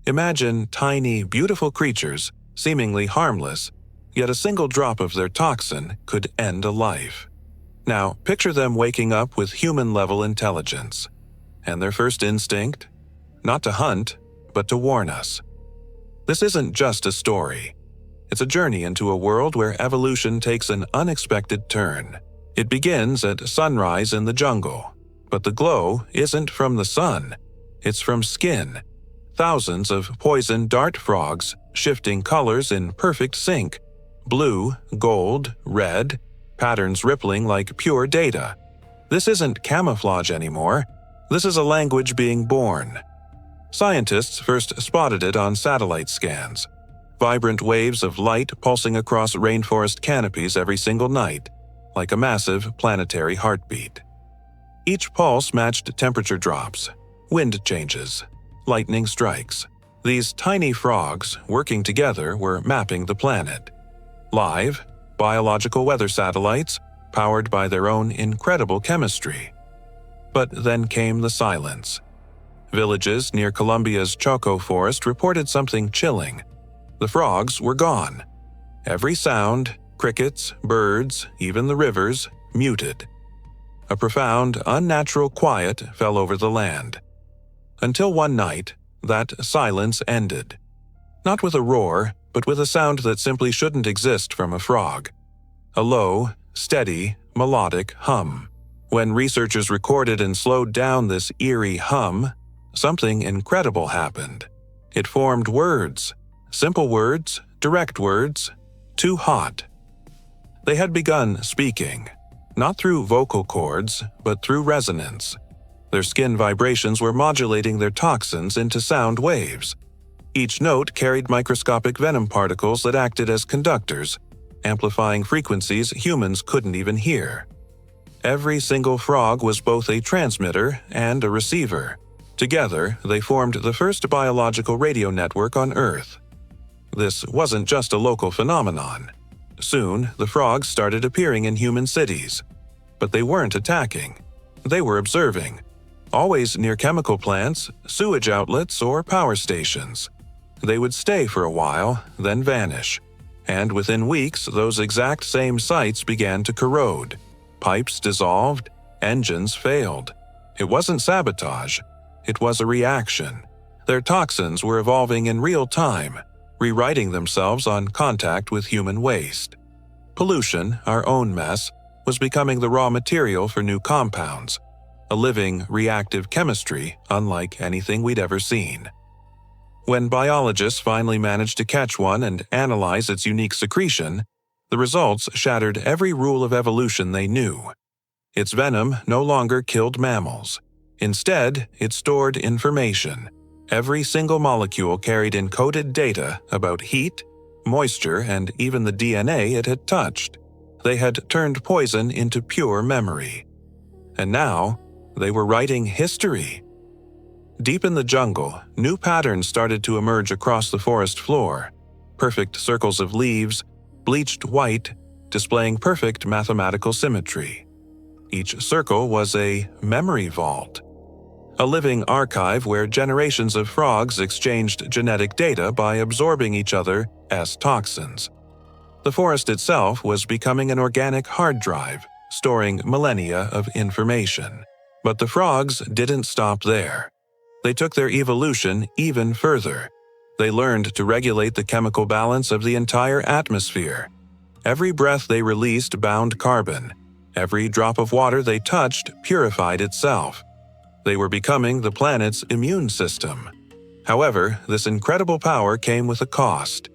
Imagine tiny, beautiful creatures, seemingly harmless, yet a single drop of their toxin could end a life. Now, picture them waking up with human-level intelligence. And their first instinct? Not to hunt, but to warn us. This isn't just a story. It's a journey into a world where evolution takes an unexpected turn. It begins at sunrise in the jungle, but the glow isn't from the sun. It's from skin. Thousands of poison dart frogs shifting colors in perfect sync. Blue, gold, red, patterns rippling like pure data. This isn't camouflage anymore. This is a language being born. Scientists first spotted it on satellite scans. Vibrant waves of light pulsing across rainforest canopies every single night, like a massive planetary heartbeat. Each pulse matched temperature drops, wind changes, lightning strikes. These tiny frogs, working together, were mapping the planet. Live, biological weather satellites, powered by their own incredible chemistry. But then came the silence. Villages near Colombia's Choco forest reported something chilling. The frogs were gone. Every sound, crickets, birds, even the rivers, muted. A profound, unnatural quiet fell over the land. Until one night, that silence ended. Not with a roar, but with a sound that simply shouldn't exist from a frog. A low, steady, melodic hum. When researchers recorded and slowed down this eerie hum, something incredible happened. It formed words. Simple words, direct words, too hot. They had begun speaking, not through vocal cords, but through resonance. Their skin vibrations were modulating their toxins into sound waves. Each note carried microscopic venom particles that acted as conductors, amplifying frequencies humans couldn't even hear. Every single frog was both a transmitter and a receiver. Together, they formed the first biological radio network on Earth. This wasn't just a local phenomenon. Soon, the frogs started appearing in human cities. But they weren't attacking. They were observing. Always near chemical plants, sewage outlets, or power stations. They would stay for a while, then vanish. And within weeks, those exact same sites began to corrode. Pipes dissolved, engines failed. It wasn't sabotage. It was a reaction. Their toxins were evolving in real time, rewriting themselves on contact with human waste. Pollution, our own mess, was becoming the raw material for new compounds, a living, reactive chemistry unlike anything we'd ever seen. When biologists finally managed to catch one and analyze its unique secretion, the results shattered every rule of evolution they knew. Its venom no longer killed mammals. Instead, it stored information. Every single molecule carried encoded data about heat, moisture, and even the DNA it had touched. They had turned poison into pure memory. And now, they were writing history. Deep in the jungle, new patterns started to emerge across the forest floor. Perfect circles of leaves, bleached white, displaying perfect mathematical symmetry. Each circle was a memory vault. A living archive where generations of frogs exchanged genetic data by absorbing each other as toxins. The forest itself was becoming an organic hard drive, storing millennia of information. But the frogs didn't stop there. They took their evolution even further. They learned to regulate the chemical balance of the entire atmosphere. Every breath they released bound carbon. Every drop of water they touched purified itself. They were becoming the planet's immune system. However, this incredible power came with a cost.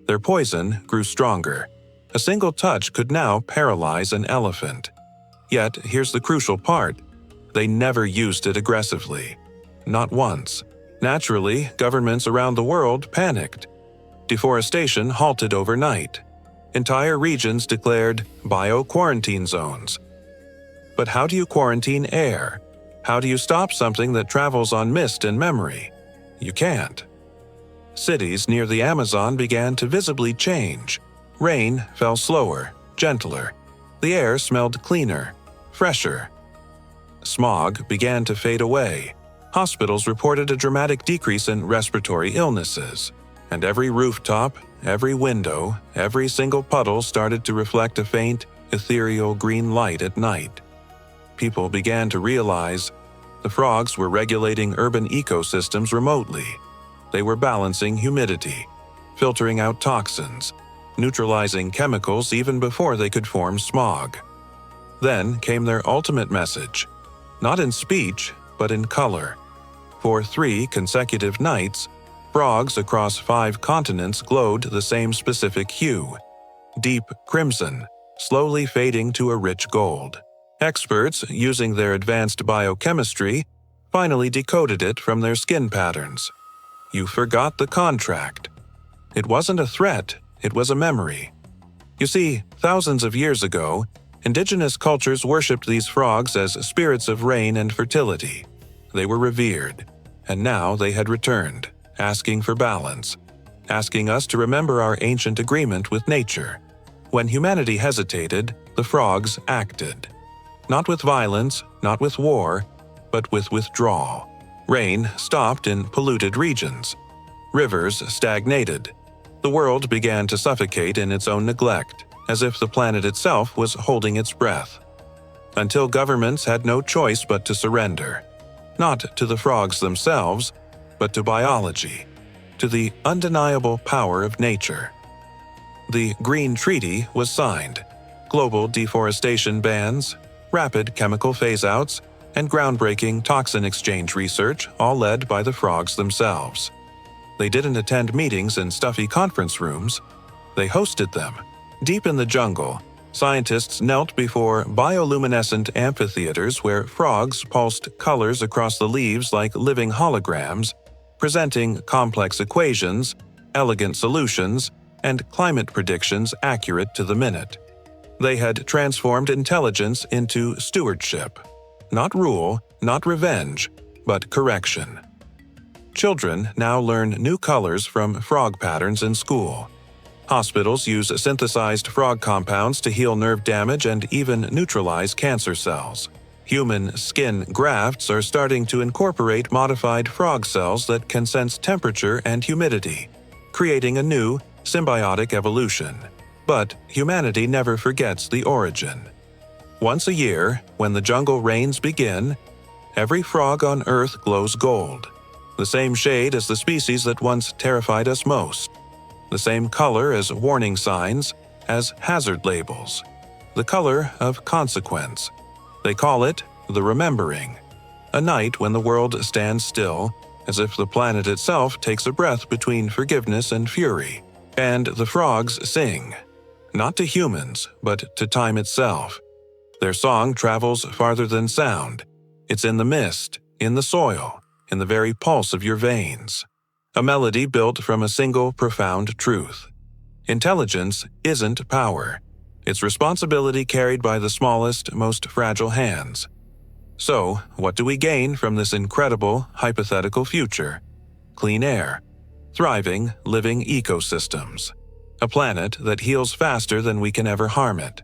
Their poison grew stronger. A single touch could now paralyze an elephant. Yet, here's the crucial part. They never used it aggressively. Not once. Naturally, governments around the world panicked. Deforestation halted overnight. Entire regions declared bio-quarantine zones. But how do you quarantine air? How do you stop something that travels on mist and memory? You can't. Cities near the Amazon began to visibly change. Rain fell slower, gentler. The air smelled cleaner, fresher. Smog began to fade away. Hospitals reported a dramatic decrease in respiratory illnesses, and every rooftop, every window, every single puddle started to reflect a faint, ethereal green light at night. People began to realize the frogs were regulating urban ecosystems remotely. They were balancing humidity, filtering out toxins, neutralizing chemicals even before they could form smog. Then came their ultimate message, not in speech, but in color. For 3 consecutive nights, frogs across 5 continents glowed the same specific hue, deep crimson, slowly fading to a rich gold. Experts, using their advanced biochemistry, finally decoded it from their skin patterns. You forgot the contract. It wasn't a threat, it was a memory. You see, thousands of years ago, indigenous cultures worshipped these frogs as spirits of rain and fertility. They were revered, and now they had returned, asking for balance, asking us to remember our ancient agreement with nature. When humanity hesitated, the frogs acted. Not with violence, not with war, but with withdrawal. Rain stopped in polluted regions. Rivers stagnated. The world began to suffocate in its own neglect, as if the planet itself was holding its breath. Until governments had no choice but to surrender. Not to the frogs themselves, but to biology, to the undeniable power of nature. The Green Treaty was signed. Global deforestation bans, rapid chemical phase-outs, and groundbreaking toxin exchange research, all led by the frogs themselves. They didn't attend meetings in stuffy conference rooms. They hosted them. Deep in the jungle, scientists knelt before bioluminescent amphitheaters where frogs pulsed colors across the leaves like living holograms, presenting complex equations, elegant solutions, and climate predictions accurate to the minute. They had transformed intelligence into stewardship. Not rule, not revenge, but correction. Children now learn new colors from frog patterns in school. Hospitals use synthesized frog compounds to heal nerve damage and even neutralize cancer cells. Human skin grafts are starting to incorporate modified frog cells that can sense temperature and humidity, creating a new, symbiotic evolution. But humanity never forgets the origin. Once a year, when the jungle rains begin, every frog on Earth glows gold, the same shade as the species that once terrified us most, the same color as warning signs, as hazard labels, the color of consequence. They call it the remembering, a night when the world stands still, as if the planet itself takes a breath between forgiveness and fury. And the frogs sing, not to humans, but to time itself. Their song travels farther than sound. It's in the mist, in the soil, in the very pulse of your veins. A melody built from a single profound truth. Intelligence isn't power. It's responsibility carried by the smallest, most fragile hands. So, what do we gain from this incredible, hypothetical future? Clean air, thriving, living ecosystems, a planet that heals faster than we can ever harm it.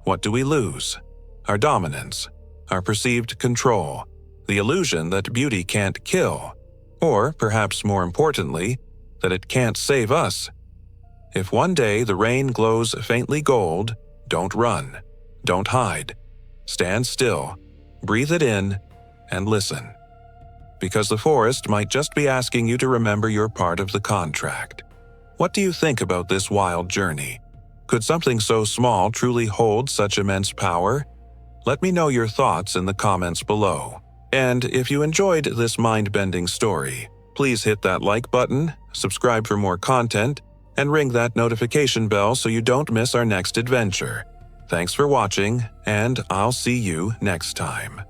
What do we lose? Our dominance, our perceived control, the illusion that beauty can't kill, or, perhaps more importantly, that it can't save us. If one day the rain glows faintly gold, don't run, don't hide. Stand still, breathe it in, and listen. Because the forest might just be asking you to remember your part of the contract. What do you think about this wild journey? Could something so small truly hold such immense power? Let me know your thoughts in the comments below. And if you enjoyed this mind-bending story, please hit that like button, subscribe for more content, and ring that notification bell so you don't miss our next adventure. Thanks for watching, and I'll see you next time.